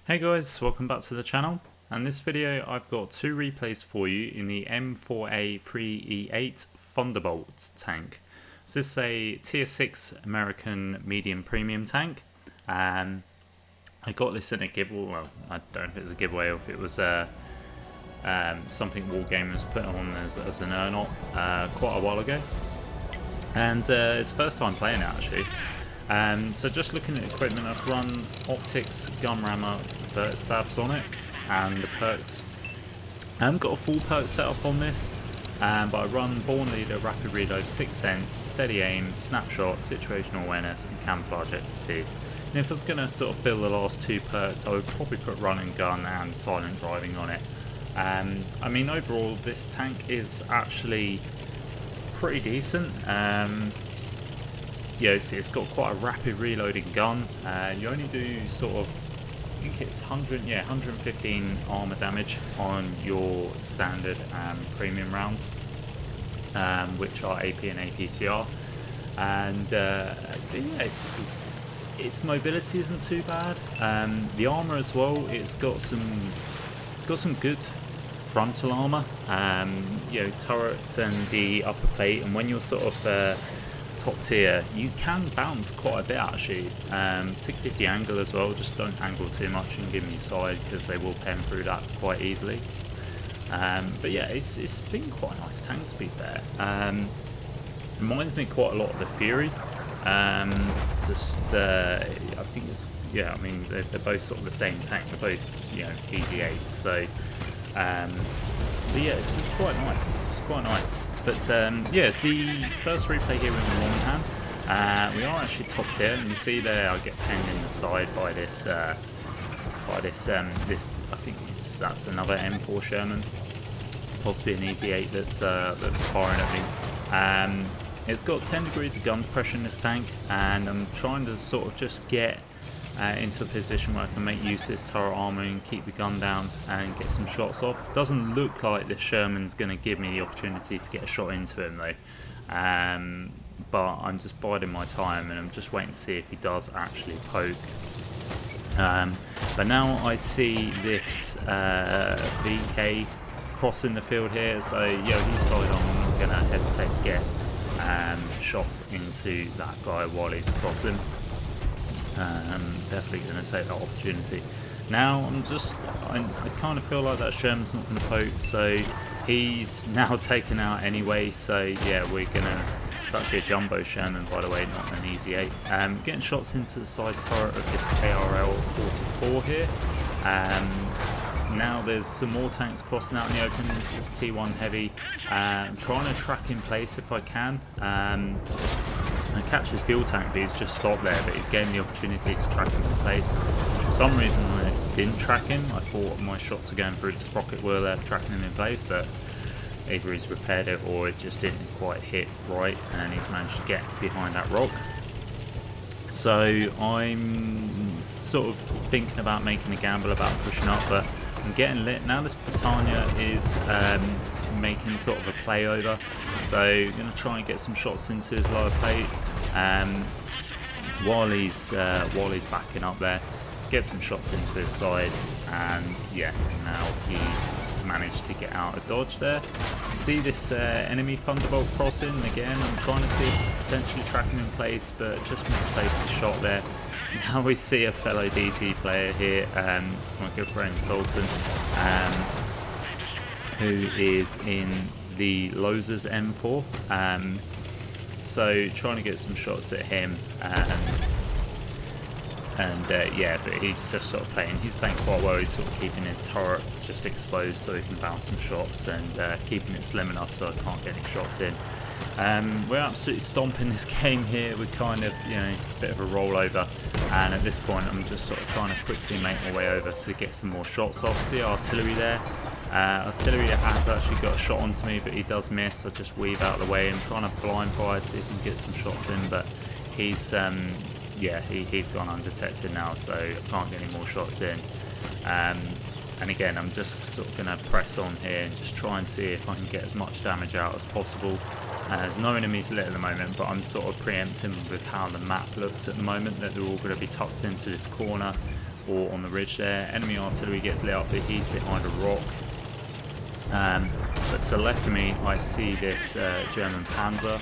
Hey guys, welcome back to the channel. And this video I've got two replays for you in the M4A3E8 Thunderbolt tank. So this is a tier 6 American medium premium tank. I got this in a giveaway, well I don't know if it was a giveaway or if it was something Wargamers put on as an earn-out quite a while ago. And it's the first time playing it actually. So just looking at equipment, I've run optics, gun rammer, vert stabs on it, and the perks. I haven't got a full perk setup on this, but I run Born Leader, Rapid Reload, 6th Sense, Steady Aim, Snapshot, Situational Awareness, and Camouflage Expertise. And if I was going to sort of fill the last two perks, I would probably put Run and Gun and Silent Driving on it. I mean, overall, this tank is actually pretty decent. Yeah, it's got quite a rapid reloading gun. You only do sort of, I think it's 115 armor damage on your standard premium rounds, which are AP and APCR. And yeah, its mobility isn't too bad. The armor as well, it's got some good frontal armor. You know, turrets and the upper plate, and when you're sort of top tier, you can bounce quite a bit actually, particularly if you angle as well. Just don't angle too much and give them your side, because they will pen through that quite easily. But yeah, it's been quite a nice tank, to be fair. Reminds me quite a lot of the Fury. I think it's, yeah, I mean they're both sort of the same tank. They're both, you know, easy 8s. So but yeah, it's just quite nice. It's quite nice. But yeah, the first replay here in the long hand, we are actually top tier, and you see there I get penned in the side by this, this I think that's another M4 Sherman, possibly an easy 8 that's firing at me. It's got 10 degrees of gun pressure in this tank, and I'm trying to sort of just get into a position where I can make use of this turret armor and keep the gun down and get some shots off. Doesn't look like this Sherman's going to give me the opportunity to get a shot into him though, but I'm just biding my time and I'm just waiting to see if he does actually poke. But now I see this VK crossing the field here, so yeah, he's side on. I'm not going to hesitate to get shots into that guy while he's crossing. Definitely going to take that opportunity. Now I kind of feel like that Sherman's not going to poke, so he's now taken out anyway. So yeah, we're gonna. It's actually a jumbo Sherman, by the way, not an easy 8. Getting shots into the side turret of this ARL 44 here. Now there's some more tanks crossing out in the open. This is T1 heavy. I'm trying to track in place if I can. I catch his fuel tank, but he's just stopped there, but he's gave me the opportunity to track him in place. For some reason I didn't track him. I thought my shots were going through the sprocket were there tracking him in place, but either he's repaired it or it just didn't quite hit right, and he's managed to get behind that rock. So I'm sort of thinking about making a gamble about pushing up, but I'm getting lit. Now this Britannia is making sort of a play over, so I'm going to try and get some shots into his lower plate while he's backing up there, get some shots into his side, and yeah, now he's managed to get out of dodge there. See this enemy Thunderbolt crossing again. I'm trying to see potentially track him in place, but just misplaced the shot there. Now we see a fellow DT player here, it's my good friend Sultan, who is in the Losers M4, so trying to get some shots at him, yeah, but he's just sort of playing, he's playing quite well. He's sort of keeping his turret just exposed so he can bounce some shots, and keeping it slim enough so I can't get any shots in. We're absolutely stomping this game here. We're kind of, you know, it's a bit of a rollover, and at this point I'm just sort of trying to quickly make my way over to get some more shots off. See artillery there. Artillery has actually got a shot onto me, but he does miss. I just weave out of the way. I'm trying to blind fire to see if he can get some shots in, but he's yeah, he's gone undetected now, so I can't get any more shots in. And again, I'm just sort of going to press on here and just try and see if I can get as much damage out as possible. There's no enemies lit at the moment, but I'm sort of preempting with how the map looks at the moment, that they're all going to be tucked into this corner or on the ridge there. Enemy artillery gets lit up, but he's behind a rock. But to the left of me, I see this German Panzer.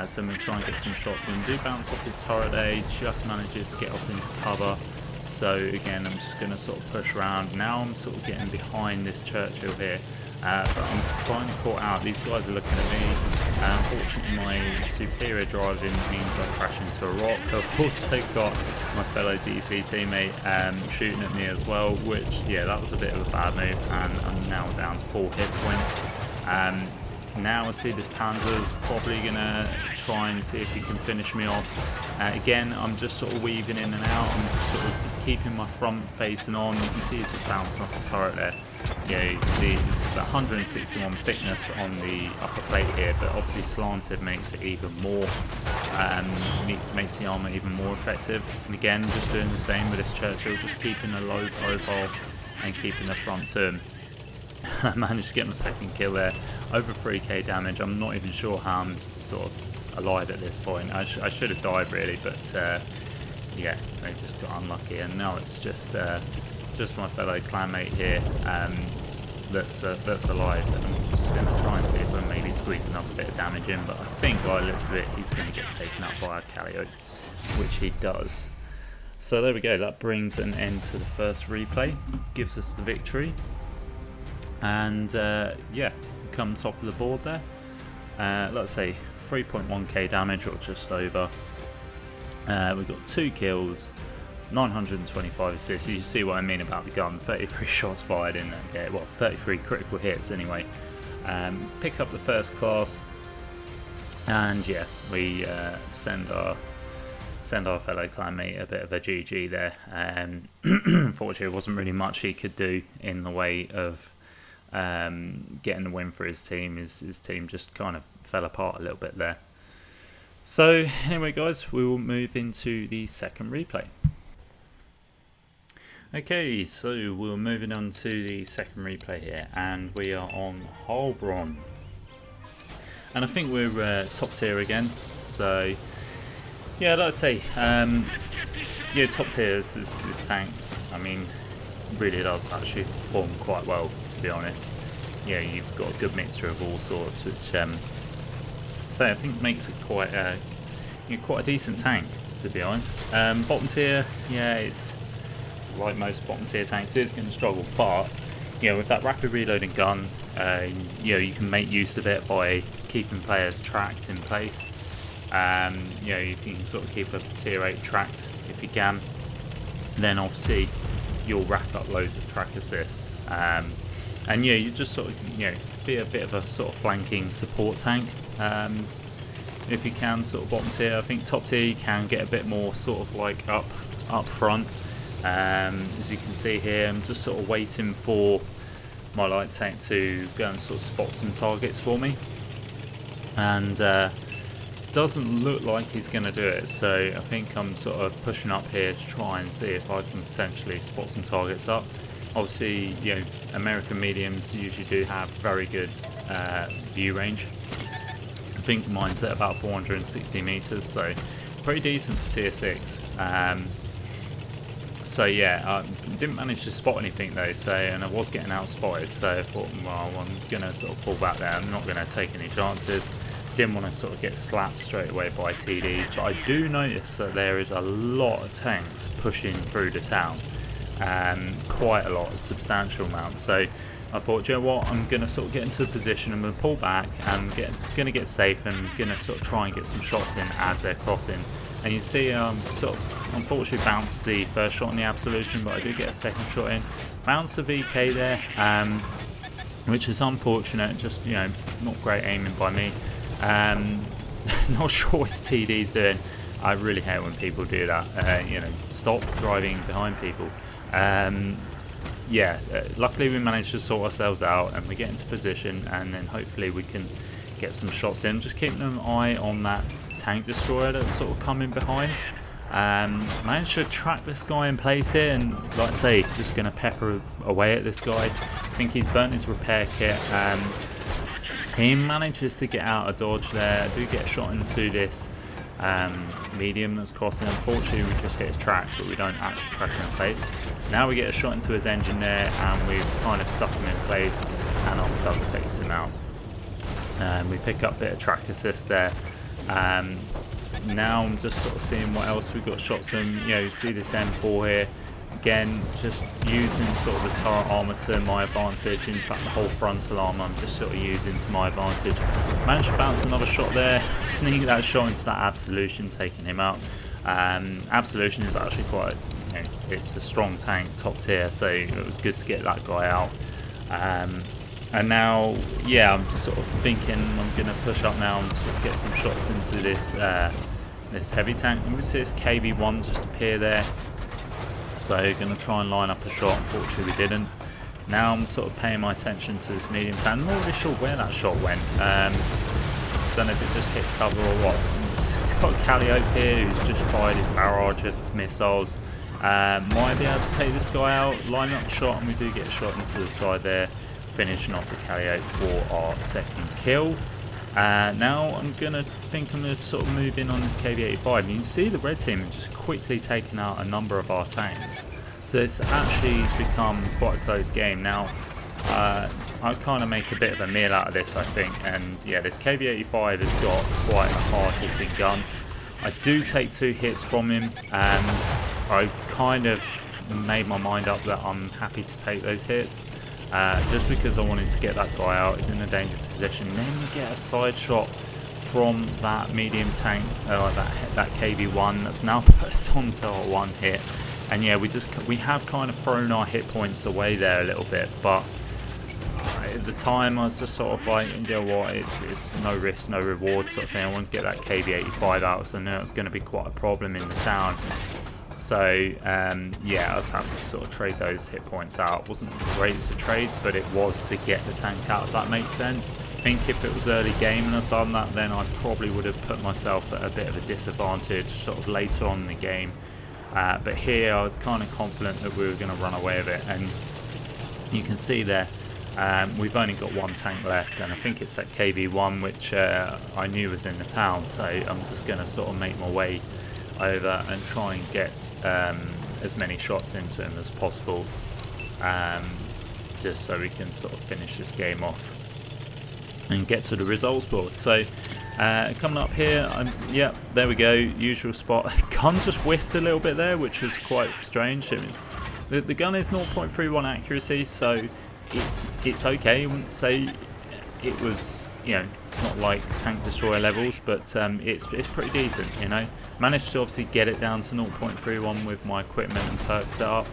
So I'm going to try and get some shots in. Do bounce off his turret there, he just manages to get off into cover. So again, I'm just going to sort of push around. Now I'm sort of getting behind this Churchill here. But I'm finally caught out. These guys are looking at me. Unfortunately, my superior driving means I crash into a rock. I've also got my fellow DC teammate shooting at me as well, which, yeah, that was a bit of a bad move, and I'm now down to 4 hit points. Now I see this Panzer's probably going to try and see if he can finish me off. Again, I'm just sort of weaving in and out. I'm just sort of keeping my front facing on. You can see he's just bouncing off the turret there. Yeah, there's 161 thickness on the upper plate here, but obviously slanted makes it even more, makes the armour even more effective. And again, just doing the same with this Churchill, just keeping a low profile and keeping the front to him. I managed to get my second kill there, over 3k damage. I'm not even sure how I'm sort of alive at this point. I should have died really, but yeah, I just got unlucky, and now it's just my fellow clanmate here that's alive. And I'm just going to try and see if I'm maybe squeezing up a bit of damage in, but I think by the looks of it, he's going to get taken up by a Calliope, which he does. So there we go, that brings an end to the first replay, gives us the victory. And yeah, come top of the board there. Let's say 3.1k damage or just over. We've got 2 kills, 925 assists. You see what I mean about the gun. 33 shots fired in there. Well, 33 critical hits anyway. Pick up the first class, and yeah, we send our fellow clanmate a bit of a GG there. Unfortunately, there wasn't really much he could do in the way of getting the win for his team. His team just kind of fell apart a little bit there. So anyway guys, we will move into the second replay. Okay, so we're moving on to the second replay here, and we are on Heilbronn. And I think we're top tier again, so yeah, like I say, yeah, top tier is this tank. I mean, really does actually perform quite well, to be honest. Yeah, you've got a good mixture of all sorts, which so I think makes it quite a decent tank, to be honest. Bottom tier, yeah, it's like most bottom tier tanks, it's going to struggle, but you know, with that rapid reloading gun, you know, you can make use of it by keeping players tracked in place. You know, if you can sort of keep a tier 8 tracked if you can, then obviously you'll rack up loads of track assist. And yeah, you just sort of, you know, be a bit of a sort of flanking support tank. If you can, sort of bottom tier. I think top tier you can get a bit more sort of like up front. As you can see here, I'm just sort of waiting for my light tank to go and sort of spot some targets for me, and doesn't look like he's going to do it, so I think I'm sort of pushing up here to try and see if I can potentially spot some targets up. Obviously, you know, American mediums usually do have very good view range. I think mine's at about 460 meters, so pretty decent for tier 6. So yeah, I didn't manage to spot anything though, so, and I was getting out spotted, so I thought, well, I'm going to sort of pull back there. I'm not going to take any chances. Didn't want to sort of get slapped straight away by TDs, but I do notice that there is a lot of tanks pushing through the town. Quite a lot, a substantial amount. So I thought, you know what, I'm going to sort of get into a position, I'm going to pull back, and going to get safe, and going to sort of try and get some shots in as they're crossing. And you see, sort of unfortunately bounced the first shot in the absolution, but I do get a second shot in. Bounce the VK there, which is unfortunate, just, you know, not great aiming by me. Not sure what his TD's doing. I really hate when people do that. You know, stop driving behind people. Yeah, luckily we managed to sort ourselves out, and we get into position, and then hopefully we can get some shots in. Just keeping an eye on that tank destroyer that's sort of coming behind. Managed to track this guy in place here, and like I say, just going to pepper away at this guy. I think he's burnt his repair kit. He manages to get out of dodge there. I do get shot into this medium that's crossing. Unfortunately, we just hit his track, but we don't actually track him in place. Now we get a shot into his engine there, and we've kind of stuck him in place, and our stub takes him out. We pick up a bit of track assist there. Now I'm just sort of seeing what else we've got shots on. You know, you see this M4 here. Again, just using sort of the turret armour to my advantage. In fact, the whole frontal armour I'm just sort of using to my advantage. Managed to bounce another shot there, sneak that shot into that Absolution, taking him out. Absolution is actually quite, you know, it's a strong tank, top tier, so it was good to get that guy out. And now, yeah, I'm sort of thinking I'm going to push up now and sort of get some shots into this this heavy tank. And we see this KB1 just appear there. So going to try and line up a shot. Unfortunately we didn't. Now I'm sort of paying my attention to this medium tank. I'm not really sure where that shot went. Don't know if it just hit cover or what. It's got Calliope here who's just fired his barrage of missiles. Might be able to take this guy out, line up the shot, and we do get a shot into the side there, finishing off the Calliope for our second kill. Now I'm going to sort of move in on this KV-85, and you can see the red team have just quickly taken out a number of our tanks. So it's actually become quite a close game. Now I kind of make a bit of a meal out of this, I think, and yeah, this KV-85 has got quite a hard hitting gun. I do take 2 hits from him, and I kind of made my mind up that I'm happy to take those hits. Just because I wanted to get that guy out. He's in a dangerous position. Then we get a side shot from that medium tank, that KB1 that's now put us onto our 1 hit. And yeah, we have kind of thrown our hit points away there a little bit, but at the time I was just sort of like, you know what, it's no risk, no reward sort of thing. I wanted to get that KB-85 out, so I knew it was going to be quite a problem in the town. So yeah, I was having to sort of trade those hit points out. It wasn't the greatest of trades, but it was to get the tank out, if that made sense. I think if it was early game and I'd done that, then I probably would have put myself at a bit of a disadvantage sort of later on in the game. But here I was kind of confident that we were going to run away with it, and you can see there we've only got 1 tank left, and I think it's that KV1 which I knew was in the town, so I'm just going to sort of make my way over and try and get as many shots into him as possible, just so we can sort of finish this game off and get to the results board. So coming up here, yeah, there we go, usual spot. Gun just whiffed a little bit there, which was quite strange. It was, the gun is 0.31 accuracy, so it's okay. I wouldn't say it was, you know, not like tank destroyer levels, but it's pretty decent, you know. Managed to obviously get it down to 0.31 with my equipment and perk setup.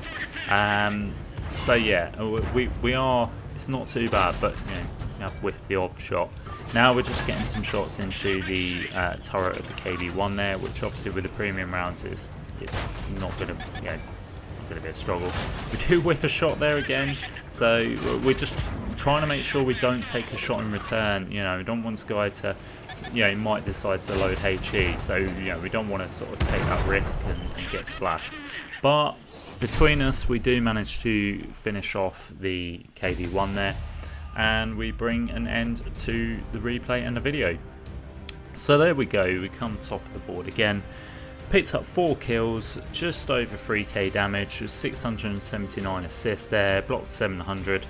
So yeah, we are, it's not too bad, but you know, with the odd shot. Now we're just getting some shots into the turret of the KB1 there, which obviously with the premium rounds it's not going to, you know, going to be a struggle. We do whiff a shot there again, so we're just trying to make sure we don't take a shot in return. You know, we don't want this guy to, you know, he might decide to load HE, so you know, we don't want to sort of take that risk and get splashed. But between us, we do manage to finish off the KV1 there, and we bring an end to the replay and the video. So there we go, we come top of the board again. Picked up 4 kills, just over 3k damage, with 679 assists there, blocked 700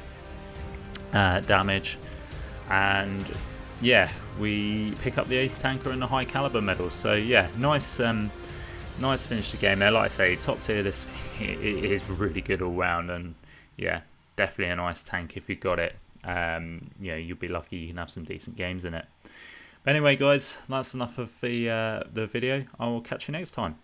damage, and yeah, we pick up the ace tanker and the high caliber medals. So yeah, nice finish to the game there. Like I say, top tier, this thing, it is really good all round, and yeah, definitely a nice tank if you got it. You know, you'll be lucky you can have some decent games in it. But anyway guys, that's enough of the video. I will catch you next time.